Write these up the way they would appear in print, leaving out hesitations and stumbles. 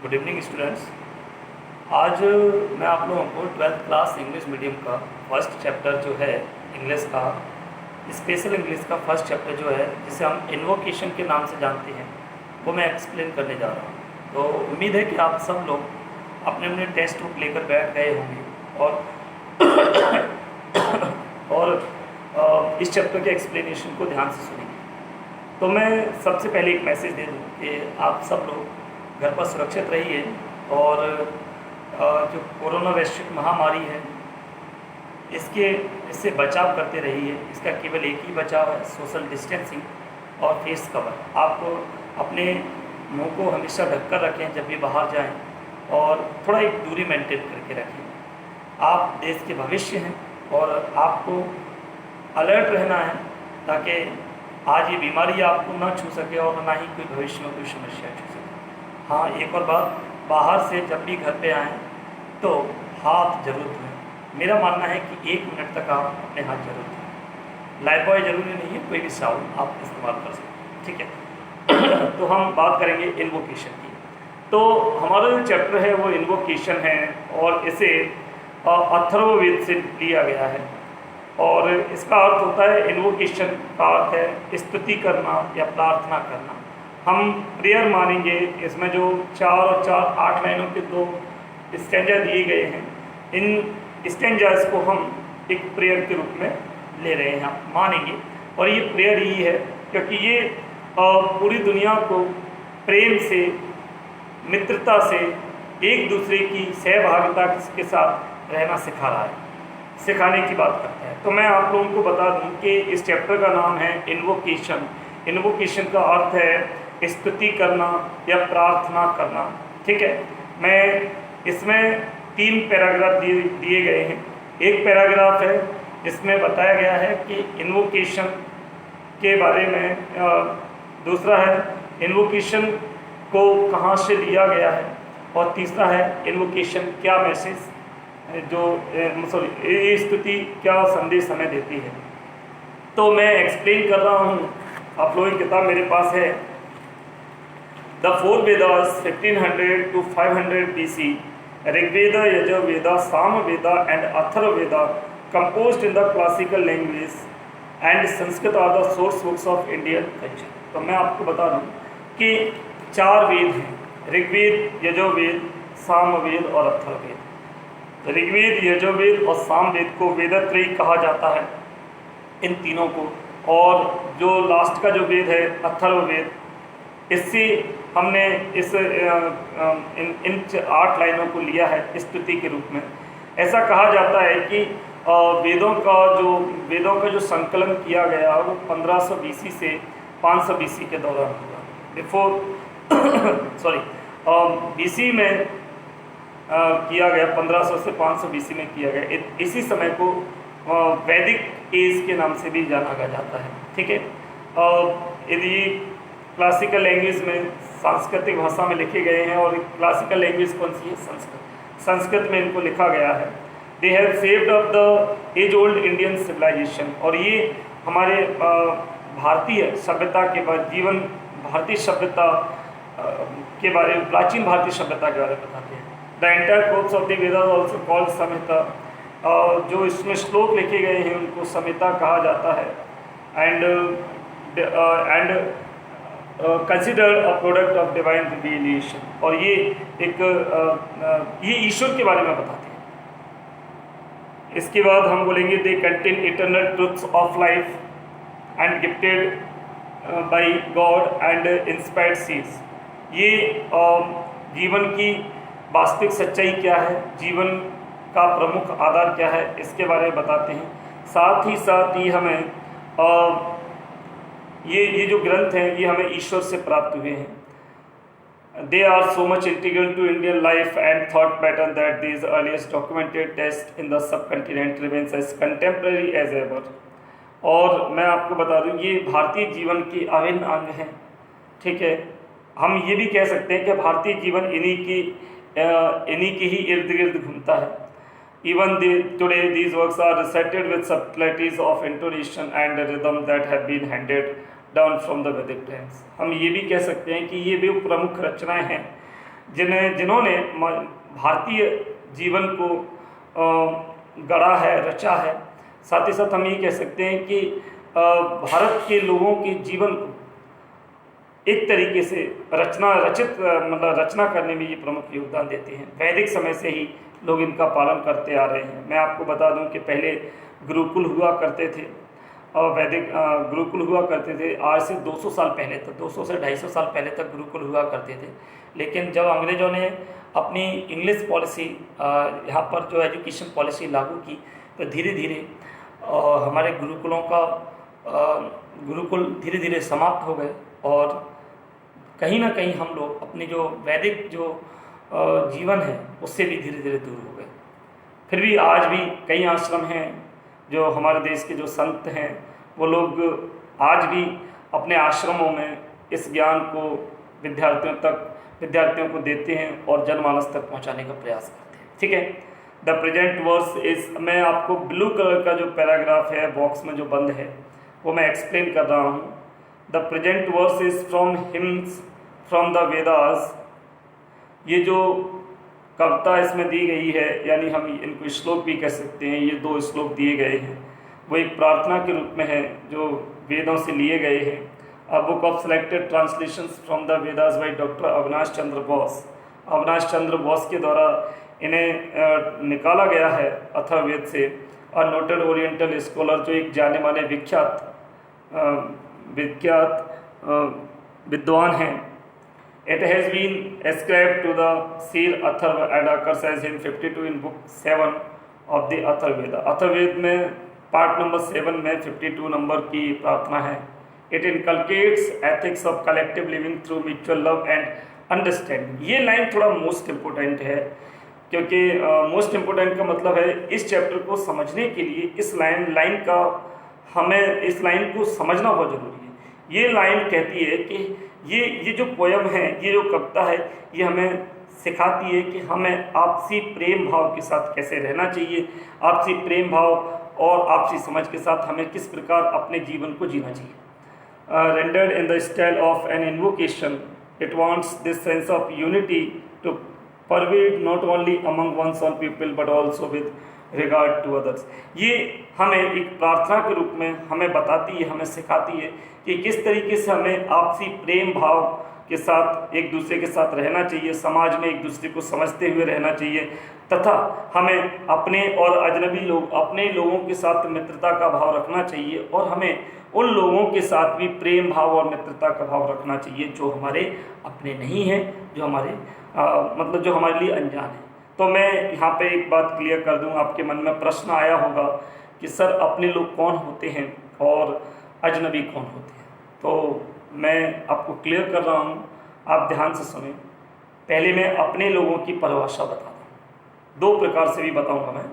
Good evening students. आज मैं आप लोगों को ट्वेल्थ क्लास इंग्लिश मीडियम का फर्स्ट चैप्टर जो है इंग्लिश का स्पेशल इंग्लिश का फर्स्ट चैप्टर जो है जिसे हम इन्वोकेशन के नाम से जानते हैं वो मैं एक्सप्लेन करने जा रहा हूँ। तो उम्मीद है कि आप सब लोग अपने अपने टेक्स्ट बुक लेकर बैठ गए होंगे और इस चैप्टर के एक्सप्लेनेशन को ध्यान से सुनेंगे। तो मैं सबसे पहले एक मैसेज दे दूँ कि आप सब लोग घर पर सुरक्षित रहिए और जो कोरोना वैश्विक महामारी है इससे बचाव करते रहिए। इसका केवल एक ही बचाव है, सोशल डिस्टेंसिंग और फेस कवर। आप अपने मुंह को हमेशा ढककर रखें जब भी बाहर जाएं और थोड़ा एक दूरी मेंटेन करके रखें। आप देश के भविष्य हैं और आपको अलर्ट रहना है ताकि आज ये बीमारी आपको ना छू सके और ना ही कोई भविष्य में कोई समस्या छू सके। हाँ, एक और बात, बाहर से जब भी घर पे आएँ तो हाथ जरूर धोएं। मेरा मानना है कि 1 मिनट तक आप अपने हाथ जरूर धोएं। लाइफ बॉय जरूरी नहीं है, कोई भी साबुन आप इस्तेमाल कर सकते हैं, ठीक है। तो हम बात करेंगे इन्वोकेशन की। तो हमारा जो चैप्टर है वो इन्वोकेशन है और इसे अथर्ववेद से लिया गया है और इसका अर्थ होता है, इन्वोकेशन का अर्थ है स्तुति करना या प्रार्थना करना। हम प्रेयर मानेंगे। इसमें जो 4 और 4 8 लाइनों के 2 स्टैंजा दिए गए हैं, इन स्टैंजास को हम एक प्रेयर के रूप में ले रहे हैं, हम मानेंगे। और ये प्रेयर ही है क्योंकि ये पूरी दुनिया को प्रेम से, मित्रता से, एक दूसरे की सहभागिता के साथ रहना सिखा रहा है, सिखाने की बात करता है। तो मैं आप लोगों को बता दूं कि इस चैप्टर का नाम है इन्वोकेशन। इन्वोकेशन का अर्थ है स्तुति करना या प्रार्थना करना, ठीक है। मैं इसमें 3 पैराग्राफ दिए गए हैं। एक पैराग्राफ है जिसमें बताया गया है कि इन्वोकेशन के बारे में, दूसरा है इन्वोकेशन को कहाँ से लिया गया है, और तीसरा है इन्वोकेशन क्या मैसेज ये स्तुति क्या संदेश हमें देती है। तो मैं एक्सप्लेन कर रहा हूँ। आप लोगों की किताब मेरे पास है। The 4 Vedas 1500 to 500 BC, Rigveda, Yajurveda, Samaveda and Atharvaveda, composed in the classical language and Sanskrit are the source books of Indian culture। तो मैं आपको बता दूं कि 4 वेद हैं, ऋग्वेद, यजुर्वेद, सामवेद और अथर्ववेद। ऋग्वेद, यजुर्वेद और सामवेद को वेदत्रयी कहा जाता है, इन तीनों को। और जो लास्ट का जो वेद है अथर्ववेद, इससे हमने इन 8 लाइनों को लिया है स्तुति के रूप में। ऐसा कहा जाता है कि वेदों का जो संकलन किया गया वो 1500 BC से 500 BC के दौरान हुआ। BC में किया गया, 1500 से 500 BC में किया गया। इसी समय को वैदिक एज के नाम से भी जाना जाता है, ठीक है। यदि क्लासिकल लैंग्वेज में, सांस्कृतिक भाषा में लिखे गए हैं, और क्लासिकल लैंग्वेज कौन सी है? संस्कृत में इनको लिखा गया है। They have saved up the age old Indian civilisation. और ये हमारे भारतीय सभ्यता के बाद भारतीय सभ्यता के बारे में, प्राचीन भारतीय सभ्यता के बारे में बताते हैं। The entire course of the Vedas also called Samhita. जो इसमें श्लोक लिखे गए हैं उनको संहिता कहा जाता है। And considered a product of divine revelation. और ये ईश्वर के बारे में बताते हैं। इसके बाद हम बोलेंगे they contain eternal truths of life and gifted bye God and inspired seeds. ये जीवन की वास्तविक सच्चाई क्या है, जीवन का प्रमुख आधार क्या है, इसके बारे में बताते हैं। साथ ही हमें ये जो ग्रंथ हैं ये हमें ईश्वर से प्राप्त हुए हैं। They are so much integral to Indian life and thought pattern that these earliest documented text in the subcontinent remains as contemporary as ever. और मैं आपको बता दूं ये भारतीय जीवन की अभिन्न अंग हैं, ठीक है। हम ये भी कह सकते हैं कि भारतीय जीवन इन्हीं की ही इर्द गिर्द घूमता है। Even today these works are recited with subtleties of intonation and rhythm that have been handed down from the वैदिक टाइम्स। हम ये भी कह सकते हैं कि ये भी प्रमुख रचनाएं हैं जिन्होंने भारतीय जीवन को गढ़ा है, रचा है। साथ ही साथ हम ये कह सकते हैं कि भारत के लोगों के जीवन को एक तरीके से रचना करने में ये प्रमुख योगदान देते हैं। वैदिक समय से ही लोग इनका पालन करते आ रहे हैं। मैं आपको बता दूं कि पहले गुरुकुल हुआ करते थे, और वैदिक गुरुकुल हुआ करते थे। आज से 200 साल पहले तक, 200 से 250 साल पहले तक गुरुकुल हुआ करते थे। लेकिन जब अंग्रेज़ों ने अपनी इंग्लिश पॉलिसी यहाँ पर जो एजुकेशन पॉलिसी लागू की, तो धीरे धीरे हमारे गुरुकुल धीरे धीरे समाप्त हो गए, और कहीं ना कहीं हम लोग अपनी जो वैदिक जो जीवन है उससे भी धीरे धीरे दूर हो गए। फिर भी आज भी कई आश्रम हैं, जो हमारे देश के जो संत हैं वो लोग आज भी अपने आश्रमों में इस ज्ञान को विद्यार्थियों को देते हैं और जनमानस तक पहुंचाने का प्रयास करते हैं। ठीक है, द प्रेजेंट वर्स इज, मैं आपको ब्लू कलर का जो पैराग्राफ है बॉक्स में जो बंद है वो मैं एक्सप्लेन कर रहा हूँ। The present verse is from hymns from the Vedas. ये जो कविता इसमें दी गई है, यानी हम इनको श्लोक भी कह सकते हैं, ये 2 श्लोक दिए गए हैं, वो एक प्रार्थना के रूप में है जो वेदों से लिए गए हैं। A book of selected translations from the Vedas by doctor Avinash Chandra Bose. Avinash Chandra Bose के द्वारा इन्हें निकाला गया है अथर्ववेद से। और नोटेड ओरिएंटल स्कॉलर, जो एक जाने माने विख्यात विद्वान हैं। It has been ascribed to the seer Atharva and occurs as in 52 in book 7 of the Atharvaveda। Atharvaveda में पार्ट नंबर 7 में 52 नंबर की प्रार्थना है। It inculcates ethics of collective living through mutual love and understanding। ये line थोड़ा most important है, क्योंकि most important का मतलब है इस चैप्टर को समझने के लिए इस लाइन का हमें इस लाइन को समझना बहुत जरूरी है। ये लाइन कहती है कि ये जो पोयम है, ये जो कविता है, ये हमें सिखाती है कि हमें आपसी प्रेम भाव के साथ कैसे रहना चाहिए, आपसी प्रेम भाव और आपसी समझ के साथ हमें किस प्रकार अपने जीवन को जीना चाहिए। Rendered in the style of an invocation, it wants this sense of unity to pervade not only among one's own people but also with regard to others. ये हमें एक प्रार्थना के रूप में हमें बताती है, हमें सिखाती है कि किस तरीके से हमें आपसी प्रेम भाव के साथ एक दूसरे के साथ रहना चाहिए, समाज में एक दूसरे को समझते हुए रहना चाहिए, तथा हमें अपने और अजनबी लोग अपने लोगों के साथ मित्रता का भाव रखना चाहिए, और हमें उन लोगों के साथ भी प्रेम भाव और मित्रता का भाव रखना चाहिए जो हमारे अपने नहीं हैं, जो हमारे जो हमारे लिए अनजान है। तो मैं यहाँ पे एक बात क्लियर कर दूँ, आपके मन में प्रश्न आया होगा कि सर अपने लोग कौन होते हैं और अजनबी कौन होते हैं। तो मैं आपको क्लियर कर रहा हूँ, आप ध्यान से सुनें। पहले मैं अपने लोगों की परिभाषा बता दूँ, 2 प्रकार से भी बताऊँगा मैं।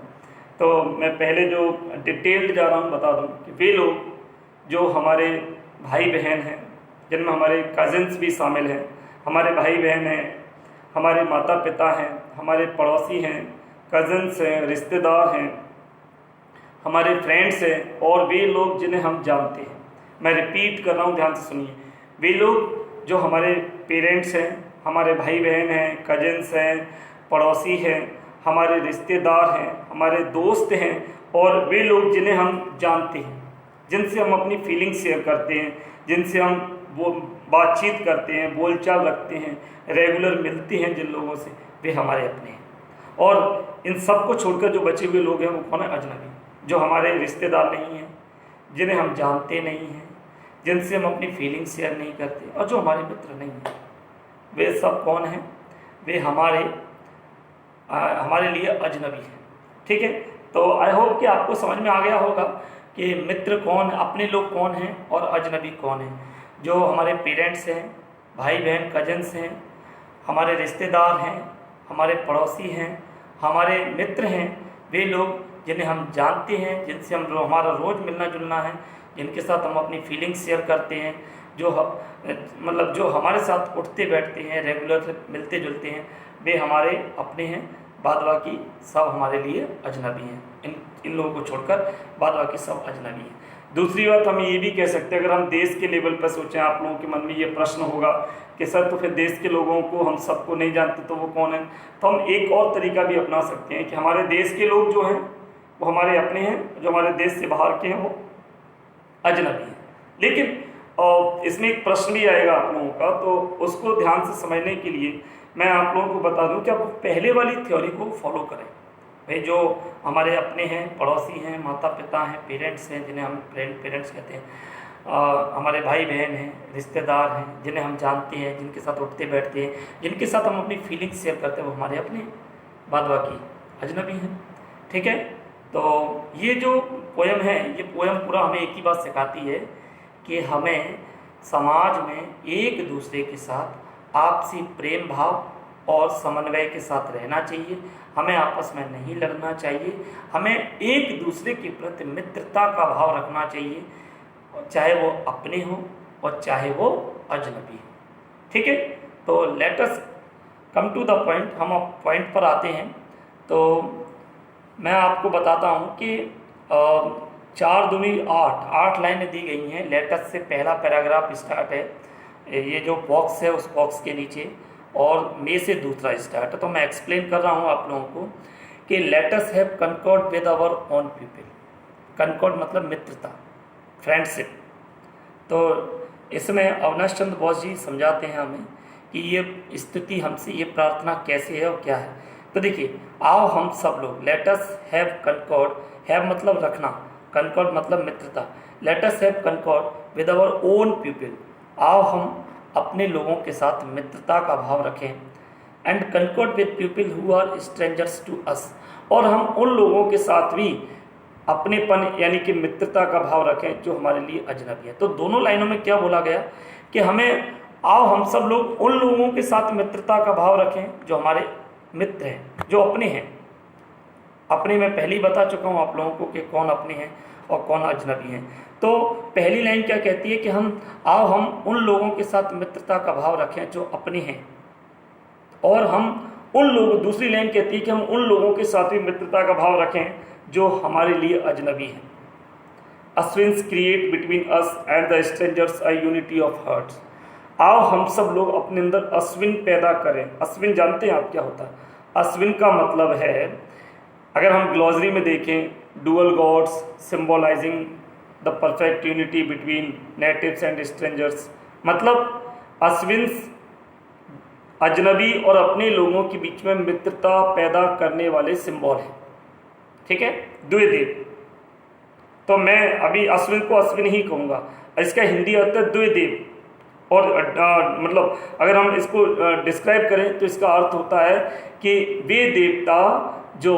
तो मैं पहले जो डिटेल्ड जा रहा हूँ बता दूँ कि वे लोग जो हमारे भाई बहन हैं, जिनमें हमारे कज़िन्स भी शामिल हैं, हमारे भाई बहन हैं, हमारे माता पिता हैं, हमारे पड़ोसी हैं, कज़िन्स हैं, रिश्तेदार हैं, हमारे फ्रेंड्स हैं, और वे लोग जिन्हें हम जानते हैं। मैं रिपीट कर रहा हूँ, ध्यान से सुनिए। वे लोग जो हमारे पेरेंट्स हैं, हमारे भाई बहन हैं, कज़िन्स हैं, पड़ोसी हैं, हमारे रिश्तेदार हैं, हमारे दोस्त हैं, और वे लोग जिन्हें हम जानते हैं, जिनसे हम अपनी फीलिंग शेयर करते हैं, जिनसे हम वो बातचीत करते हैं, बोलचाल रखते हैं, रेगुलर मिलते हैं जिन लोगों से, वे हमारे अपने हैं। और इन सब को छोड़कर जो बचे हुए लोग हैं वो कौन है? अजनबी, जो हमारे रिश्तेदार नहीं हैं, जिन्हें हम जानते नहीं हैं, जिनसे हम अपनी फीलिंग शेयर नहीं करते, और जो हमारे मित्र नहीं हैं। वे सब कौन हैं? वे हमारे लिए अजनबी हैं। ठीक है, तो आई होप कि आपको समझ में आ गया होगा कि मित्र कौन, अपने लोग कौन हैं और अजनबी कौन हैं। जो हमारे पेरेंट्स हैं, भाई बहन, कजन्स हैं, हमारे रिश्तेदार हैं, हमारे पड़ोसी हैं, हमारे मित्र हैं, वे लोग जिन्हें हम जानते हैं, जिनसे हमारा रोज़ मिलना जुलना है, जिनके साथ हम अपनी फीलिंग्स शेयर करते हैं, जो हमारे साथ उठते बैठते हैं, रेगुलर मिलते जुलते हैं, वे हमारे अपने हैं। बाद बाकी सब हमारे लिए अजनबी हैं। इन लोगों को छोड़कर बाद बाकी सब अजनबी हैं। दूसरी बात हम ये भी कह सकते हैं, अगर हम देश के लेवल पर सोचें, आप लोगों के मन में ये प्रश्न होगा कि सर तो फिर देश के लोगों को हम सबको नहीं जानते तो वो कौन है, तो हम एक और तरीका भी अपना सकते हैं कि हमारे देश के लोग जो हैं वो हमारे अपने हैं, जो हमारे देश से बाहर के हैं वो अजनबी हैं। लेकिन इसमें एक प्रश्न भी आएगा आप लोगों का, तो उसको ध्यान से समझने के लिए मैं आप लोगों को बता दूं कि आप पहले वाली थ्योरी को फॉलो करें। भाई जो हमारे अपने हैं, पड़ोसी हैं, माता पिता हैं, पेरेंट्स हैं जिन्हें हम पेरेंट्स कहते हैं, हमारे भाई बहन हैं, रिश्तेदार हैं जिन्हें हम जानते हैं, जिनके साथ उठते बैठते हैं, जिनके साथ हम अपनी फीलिंग्स शेयर करते हैं, वो हमारे अपने, बाद बाकी अजनबी हैं। ठीक है, तो ये जो पोयम है, ये पोयम पूरा हमें एक ही बात सिखाती है कि हमें समाज में एक दूसरे के साथ आपसी प्रेम भाव और समन्वय के साथ रहना चाहिए। हमें आपस में नहीं लड़ना चाहिए, हमें एक दूसरे के प्रति मित्रता का भाव रखना चाहिए, चाहे वो अपने हों और चाहे वो अजनबी हो। ठीक है, तो let us come to the point, हम अब पॉइंट पर आते हैं। तो मैं आपको बताता हूँ कि 4 दूनी 8 लाइनें दी गई हैं। लेटस से पहला पैराग्राफ स्टार्ट है, ये जो बॉक्स है उस बॉक्स के नीचे, और मे से दूसरा स्टार्ट है। तो मैं एक्सप्लेन कर रहा हूँ आप लोगों को कि let's have concord with our own people. Concord मतलब मित्रता, फ्रेंडशिप। तो इसमें अविनाश चंद्र बोस जी समझाते हैं हमें कि ये स्तुति हमसे, ये प्रार्थना कैसे है और क्या है। तो देखिए, आओ हम सब लोग, लेटस हैव कनकॉर्ड, हैव मतलब रखना, कनकॉर्ड मतलब मित्रता, let's have concord with our own people, आओ हम अपने लोगों के साथ मित्रता का भाव रखें, and concord with people who are strangers to us, और हम उन लोगों के साथ भी अपनेपन यानी कि मित्रता का भाव रखें जो हमारे लिए अजनबी है। तो दोनों लाइनों में क्या बोला गया कि हमें आओ हम सब लोग उन लोगों के साथ मित्रता का भाव रखें जो हमारे मित्र हैं, जो अपने हैं। अपने मैं पहले ही बता चुका हूँ आप लोगों को कि कौन अपने हैं और कौन अजनबी हैं। तो पहली लाइन क्या कहती है कि हम उन लोगों के साथ मित्रता का भाव रखें जो अपने हैं, और हम उन लोगों, दूसरी लाइन कहती है कि हम उन लोगों के साथ भी मित्रता का भाव रखें जो हमारे लिए अजनबी हैं। Ashwin's create between us and the strangers a unity of hearts. आओ हम सब लोग अपने अंदर अश्विन पैदा करें। अश्विन जानते हैं आप क्या होता है? अश्विन का मतलब है, अगर हम ग्लॉसरी में देखें, dual gods symbolising the perfect unity between natives and strangers. मतलब अश्विन्स अजनबी और अपने लोगों के बीच में मित्रता पैदा करने वाले सिंबल हैं। ठीक है, द्विदेव। तो मैं अभी अश्विन को अश्विन ही कहूँगा, इसका हिंदी अर्थ है द्विदेव। और मतलब अगर हम इसको डिस्क्राइब करें तो इसका अर्थ होता है कि वे देवता जो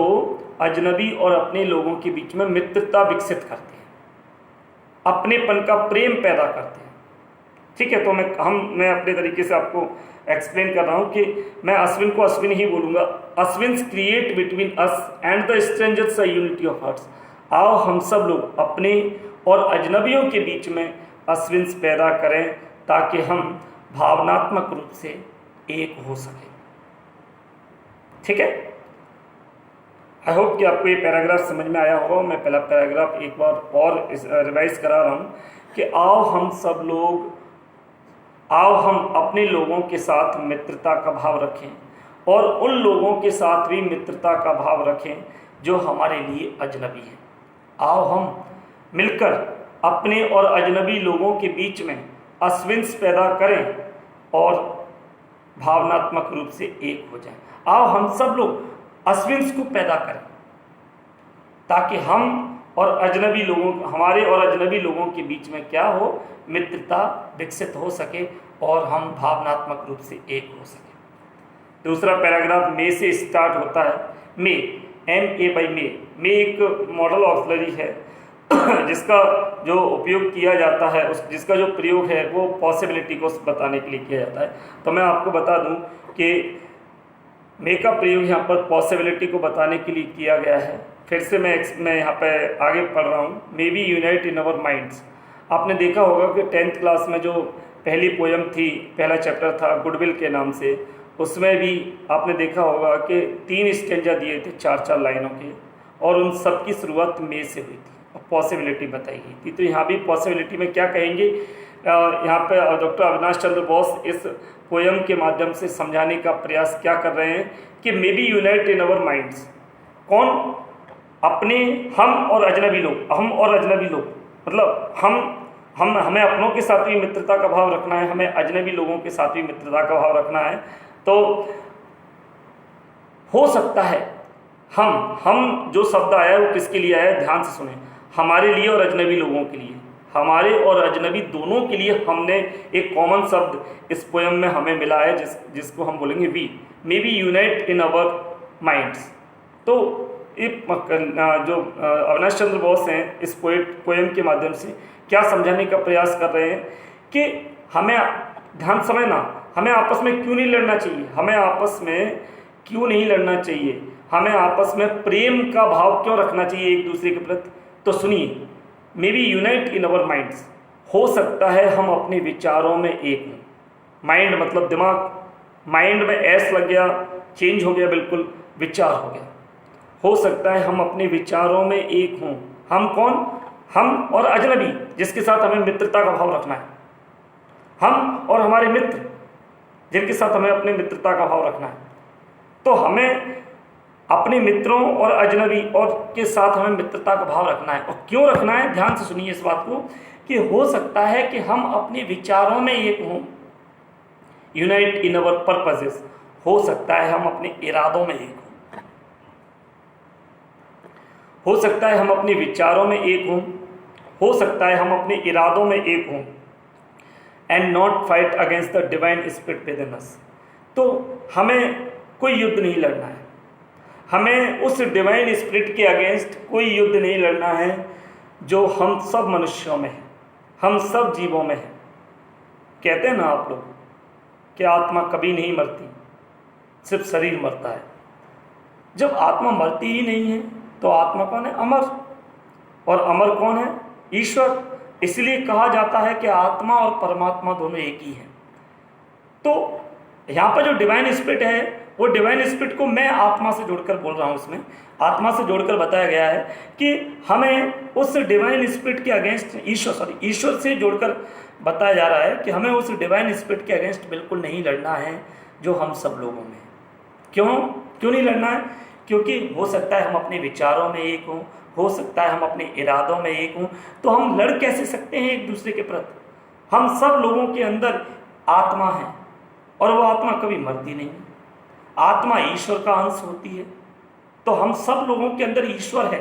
अजनबी और अपने लोगों के बीच में मित्रता विकसित करते हैं, अपनेपन का प्रेम पैदा करते हैं। ठीक है, तो मैं अपने तरीके से आपको एक्सप्लेन कर रहा हूँ कि मैं अश्विन को अश्विन ही बोलूँगा। Ashwin's create between us and the strangers a unity of hearts. आओ हम सब लोग अपने और अजनबियों के बीच में अश्विन्स पैदा करें ताकि हम भावनात्मक रूप से एक हो सके। ठीक है, आई होप कि आपको ये पैराग्राफ समझ में आया होगा। मैं पहला पैराग्राफ एक बार और रिवाइज करा रहा हूँ कि आओ हम अपने लोगों के साथ मित्रता का भाव रखें और उन लोगों के साथ भी मित्रता का भाव रखें जो हमारे लिए अजनबी हैं। आओ हम मिलकर अपने और अजनबी लोगों के बीच में अश्विन्स पैदा करें और भावनात्मक रूप से एक हो जाएं। आओ हम सब लोग अश्विन्स को पैदा करें ताकि हमारे और अजनबी लोगों के बीच में क्या हो, मित्रता विकसित हो सके और हम भावनात्मक रूप से एक हो सके। दूसरा पैराग्राफ मे से स्टार्ट होता है। मे, MA मे एक मॉडल ऑक्सिलरी है जिसका जो उपयोग किया जाता है, जिसका जो प्रयोग है वो पॉसिबिलिटी को बताने के लिए किया जाता है। तो मैं आपको बता दूं कि मे का प्रयोग यहाँ पर पॉसिबिलिटी को बताने के लिए किया गया है। फिर से मैं यहाँ पे आगे पढ़ रहा हूँ। मे be unite in our minds. आपने देखा होगा कि 10th क्लास में जो पहली पोयम थी, पहला चैप्टर था गुडविल के नाम से, उसमें भी आपने देखा होगा कि 3 स्टेंजा दिए थे 4-4 लाइनों के, और उन सब की शुरुआत मे से हुई थी। पॉसिबिलिटी बताई गई थी। तो यहाँ भी पॉसिबिलिटी में क्या कहेंगे, यहाँ पे डॉक्टर अविनाश चंद्र बोस इस पोयम के माध्यम से समझाने का प्रयास क्या कर रहे हैं कि मे be unite in our minds. कौन? अपने हम और अजनबी लोग, हम और अजनबी लोग, मतलब हम हमें अपनों के साथ भी मित्रता का भाव रखना है, हमें अजनबी लोगों के साथ भी मित्रता का भाव रखना है। तो हो सकता है हम जो शब्द आया है वो किसके लिए आया है, ध्यान से सुने, हमारे लिए और अजनबी लोगों के लिए, हमारे और अजनबी दोनों के लिए हमने एक कॉमन शब्द इस पोयम में हमें मिला है, जिसको हम बोलेंगे we, may be unite in our minds. तो जो अविनाश चंद्र बोस हैं इस पोयम के माध्यम से क्या समझाने का प्रयास कर रहे हैं कि हमें, ध्यान समझना, हमें आपस में क्यों नहीं लड़ना चाहिए, हमें आपस में क्यों नहीं लड़ना चाहिए, हमें आपस में प्रेम का भाव क्यों रखना चाहिए एक दूसरे के प्रति। तो सुनिए, मे be unite in our minds, हो सकता है हम अपने विचारों में एक हों। माइंड मतलब दिमाग, माइंड में एस लग गया, चेंज हो गया, बिल्कुल विचार हो गया। हो सकता है हम अपने विचारों में एक हों। हम कौन? हम और अजनबी जिसके साथ हमें मित्रता का भाव रखना है, हम और हमारे मित्र जिनके साथ हमें अपने मित्रता का भाव रखना है। तो हमें अपने मित्रों और अजनबी और के साथ हमें मित्रता का भाव रखना है। और क्यों रखना है, ध्यान से सुनिए इस बात को, कि हो सकता है कि हम अपने विचारों में एक हों, यूनाइट इन अवर पर्पसेस, हो सकता है हम अपने इरादों में एक हों, हो सकता है हम अपने विचारों में एक हों, हो सकता है हम अपने इरादों में एक हों, and not fight against the divine spirit within us. तो हमें कोई युद्ध नहीं लड़ना है, हमें उस डिवाइन स्पिरिट के अगेंस्ट कोई युद्ध नहीं लड़ना है जो हम सब मनुष्यों में है, हम सब जीवों में है। कहते हैं ना आप लोग कि आत्मा कभी नहीं मरती, सिर्फ शरीर मरता है। जब आत्मा मरती ही नहीं है तो आत्मा कौन है? अमर। और अमर कौन है? ईश्वर। इसलिए कहा जाता है कि आत्मा और परमात्मा दोनों एक ही हैं। तो यहाँ पर जो डिवाइन स्पिरिट है, वो डिवाइन स्पिरिट को मैं आत्मा से जोड़कर बोल रहा हूँ, उसमें आत्मा से जोड़कर बताया गया है कि हमें उस डिवाइन स्पिरिट के अगेंस्ट, ईश्वर से जोड़कर बताया जा रहा है कि हमें उस डिवाइन स्पिरिट के अगेंस्ट बिल्कुल नहीं लड़ना है जो हम सब लोगों में। क्यों नहीं लड़ना है? क्योंकि हो सकता है हम अपने विचारों में एक हों, हो सकता है हम अपने इरादों में एक हों। तो हम लड़ कैसे सकते हैं एक दूसरे के प्रति? हम सब लोगों के अंदर आत्मा है और वो आत्मा कभी मरती नहीं। आत्मा ईश्वर का अंश होती है, तो हम सब लोगों के अंदर ईश्वर है,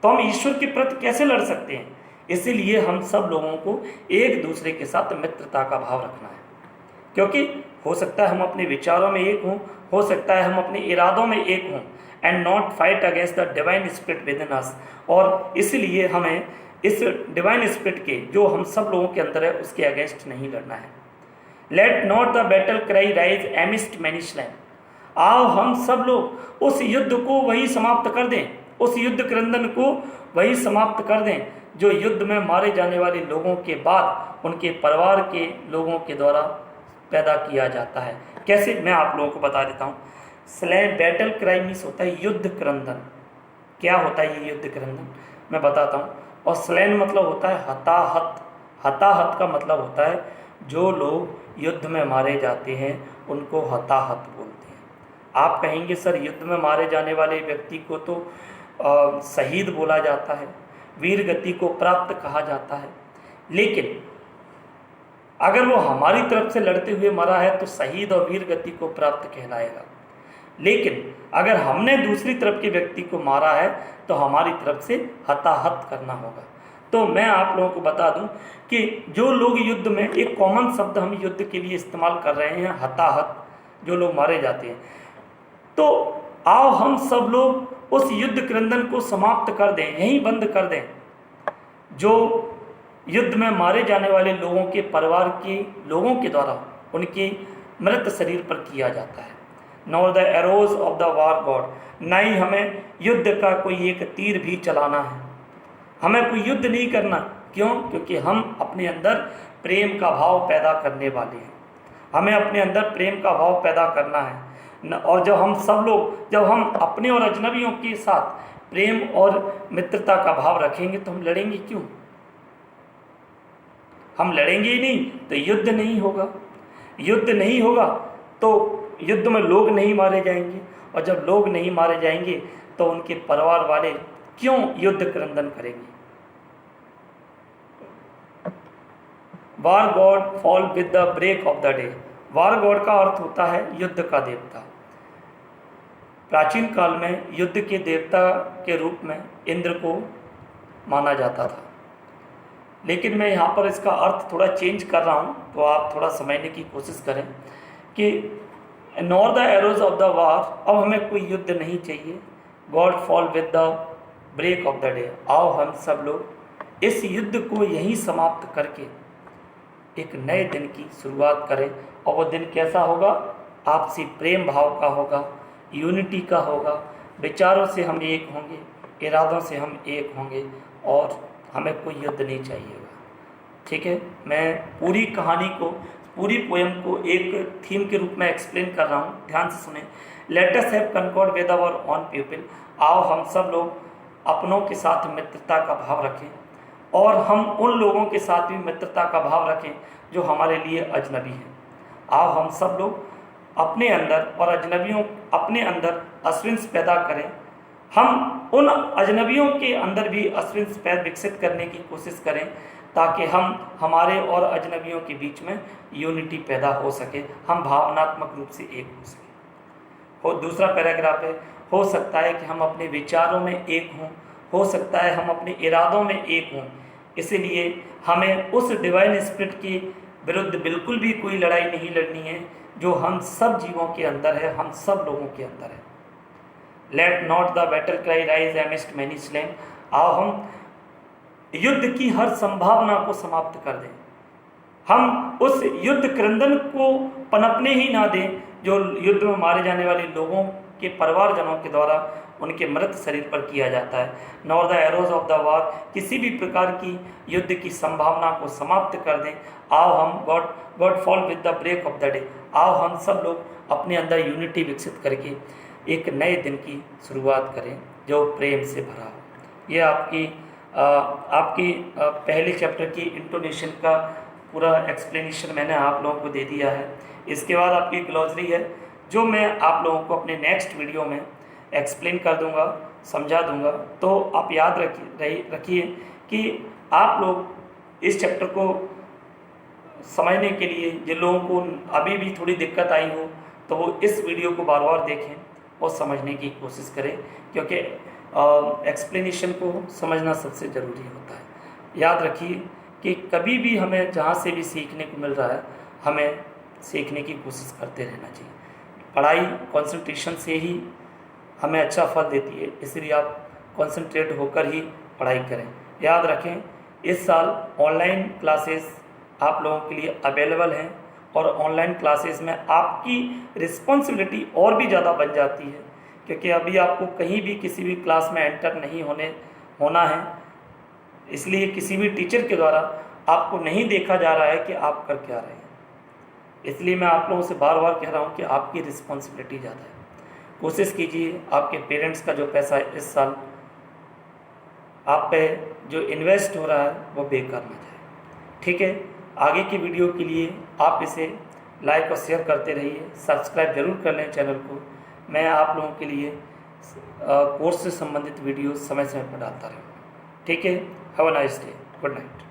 तो हम ईश्वर के प्रति कैसे लड़ सकते हैं? इसीलिए हम सब लोगों को एक दूसरे के साथ मित्रता का भाव रखना है, क्योंकि हो सकता है हम अपने विचारों में एक हों, हो सकता है हम अपने इरादों में एक हों, and not fight against the divine spirit within us. और इसलिए हमें इस डिवाइन स्पिरिट के जो हम सब लोगों के अंदर है उसके अगेंस्ट नहीं लड़ना है। Let not the battle cry rise amidst many slain. आओ हम सब लोग उस युद्ध को वही समाप्त कर दें, उस युद्ध क्रंदन को वही समाप्त कर दें जो युद्ध में मारे जाने वाले लोगों के बाद उनके परिवार के लोगों के द्वारा पैदा किया जाता है। कैसे, मैं आप लोगों को बता देता हूँ। स्लैन, बैटल क्राई मीन्स होता है युद्ध क्रंदन। क्या होता है ये युद्ध क्रंदन, मैं बताता हूँ। और स्लैन मतलब होता है हताहत। हताहत का मतलब होता है जो लोग युद्ध में मारे जाते हैं उनको हताहत बोलते हैं। आप कहेंगे सर युद्ध में मारे जाने वाले व्यक्ति को तो शहीद बोला जाता है, वीर गति को प्राप्त कहा जाता है, लेकिन अगर वो हमारी तरफ से लड़ते हुए मरा है तो शहीद और वीर गति को प्राप्त कहलाएगा। लेकिन अगर हमने दूसरी तरफ के व्यक्ति को मारा है तो हमारी तरफ से हताहत करना होगा। तो मैं आप लोगों को बता दूं कि जो लोग युद्ध में, एक कॉमन शब्द हम युद्ध के लिए इस्तेमाल कर रहे हैं, हताहत, जो लोग मारे जाते हैं। तो आओ हम सब लोग उस युद्ध क्रंदन को समाप्त कर दें, यहीं बंद कर दें जो युद्ध में मारे जाने वाले लोगों के परिवार के लोगों के द्वारा उनके मृत शरीर पर किया जाता है। Nor the arrows of the war god, न ही हमें युद्ध का कोई एक तीर भी चलाना है, हमें कोई युद्ध नहीं करना। क्यों? क्योंकि हम अपने अंदर प्रेम का भाव पैदा करने वाले हैं, हमें अपने अंदर प्रेम का भाव पैदा करना है। और जब हम सब लोग, जब हम अपने और अजनबियों के साथ प्रेम और मित्रता का भाव रखेंगे तो हम लड़ेंगे क्यों? हम लड़ेंगे ही नहीं तो युद्ध नहीं होगा। युद्ध नहीं होगा तो युद्ध में लोग नहीं मारे जाएंगे, और जब लोग नहीं मारे जाएंगे तो उनके परिवार वाले क्यों युद्ध क्रंदन करेंगे? War god fall with the break of the day. War god का अर्थ होता है युद्ध का देवता। प्राचीन काल में युद्ध के देवता के रूप में इंद्र को माना जाता था, लेकिन मैं यहाँ पर इसका अर्थ थोड़ा चेंज कर रहा हूँ, तो आप थोड़ा समझने की कोशिश करें कि nor the arrows of the war, अब हमें कोई युद्ध नहीं चाहिए। God fall with the break of the day. आओ हम सब लोग इस युद्ध को यहीं समाप्त करके एक नए दिन की शुरुआत करें, और वो दिन कैसा होगा? आपसी प्रेम भाव का होगा, यूनिटी का होगा, विचारों से हम एक होंगे, इरादों से हम एक होंगे, और हमें कोई युद्ध नहीं चाहिए। ठीक है, मैं पूरी कहानी को, पूरी पोएम को एक थीम के रूप में एक्सप्लेन कर रहा हूँ, ध्यान से सुने। Let us have concord with our own people. आओ हम सब लोग अपनों के साथ मित्रता का भाव रखें, और हम उन लोगों के साथ भी मित्रता का भाव रखें जो हमारे लिए अजनबी हैं। आओ हम सब लोग अपने अंदर और अजनबियों अपने अंदर अश्विंस पैदा करें। हम उन अजनबियों के अंदर भी अश्विंस पैदा विकसित करने की कोशिश करें, ताकि हम हमारे और अजनबियों के बीच में यूनिटी पैदा हो सके, हम भावनात्मक रूप से एक हो सके। और दूसरा पैराग्राफ है, हो सकता है कि हम अपने विचारों में एक हों, हो सकता है हम अपने इरादों में एक हों, इसलिए हमें उस डिवाइन स्पिरिट के विरुद्ध बिल्कुल भी कोई लड़ाई नहीं लड़नी है जो हम सब जीवों के अंदर है, हम सब लोगों के अंदर है। Let not the battle cry rise amidst many slain. आओ हम युद्ध की हर संभावना को समाप्त कर दें, हम उस युद्ध क्रंदन को पनपने ही ना दें जो युद्ध में मारे जाने वाले लोगों के परिवारजनों के द्वारा उनके मृत शरीर पर किया जाता है। Nor the arrows of the वार, किसी भी प्रकार की युद्ध की संभावना को समाप्त कर दें। आओ हम God fall with the break of the day. आओ हम सब लोग अपने अंदर यूनिटी विकसित करके एक नए दिन की शुरुआत करें जो प्रेम से भरा हो। ये आपकी पहले चैप्टर की इंटोनेशन का पूरा एक्सप्लेनेशन मैंने आप लोगों को दे दिया है। इसके बाद आपकी ग्लॉसरी है जो मैं आप लोगों को अपने नेक्स्ट वीडियो में एक्सप्लेन कर दूंगा, समझा दूंगा। तो आप याद रखिए कि आप लोग इस चैप्टर को समझने के लिए जिन लोगों को अभी भी थोड़ी दिक्कत आई हो तो वो इस वीडियो को बार बार देखें और समझने की कोशिश करें, क्योंकि एक्सप्लेनेशन को समझना सबसे ज़रूरी होता है। याद रखिए कि कभी भी हमें जहाँ से भी सीखने को मिल रहा है, हमें सीखने की कोशिश करते रहना चाहिए। पढ़ाई कंसंट्रेशन से ही हमें अच्छा फल देती है, इसलिए आप कंसंट्रेट होकर ही पढ़ाई करें। याद रखें, इस साल ऑनलाइन क्लासेस आप लोगों के लिए अवेलेबल हैं, और ऑनलाइन क्लासेस में आपकी रिस्पॉन्सिबिलिटी और भी ज़्यादा बन जाती है, क्योंकि अभी आपको कहीं भी किसी भी क्लास में एंटर नहीं होना है, इसलिए किसी भी टीचर के द्वारा आपको नहीं देखा जा रहा है कि आप कर क्या रहे हैं। इसलिए मैं आप लोगों से बार बार कह रहा हूँ कि आपकी रिस्पॉन्सिबिलिटी ज़्यादा है। कोशिश कीजिए आपके पेरेंट्स का जो पैसा है इस साल आप पे जो इन्वेस्ट हो रहा है वो बेकार ना जाए। ठीक है, आगे की वीडियो के लिए आप इसे लाइक और शेयर करते रहिए, सब्सक्राइब जरूर कर लें चैनल को। मैं आप लोगों के लिए कोर्स से संबंधित वीडियो समय समय पर डालता रहूँगा। ठीक है, have a nice day, good night.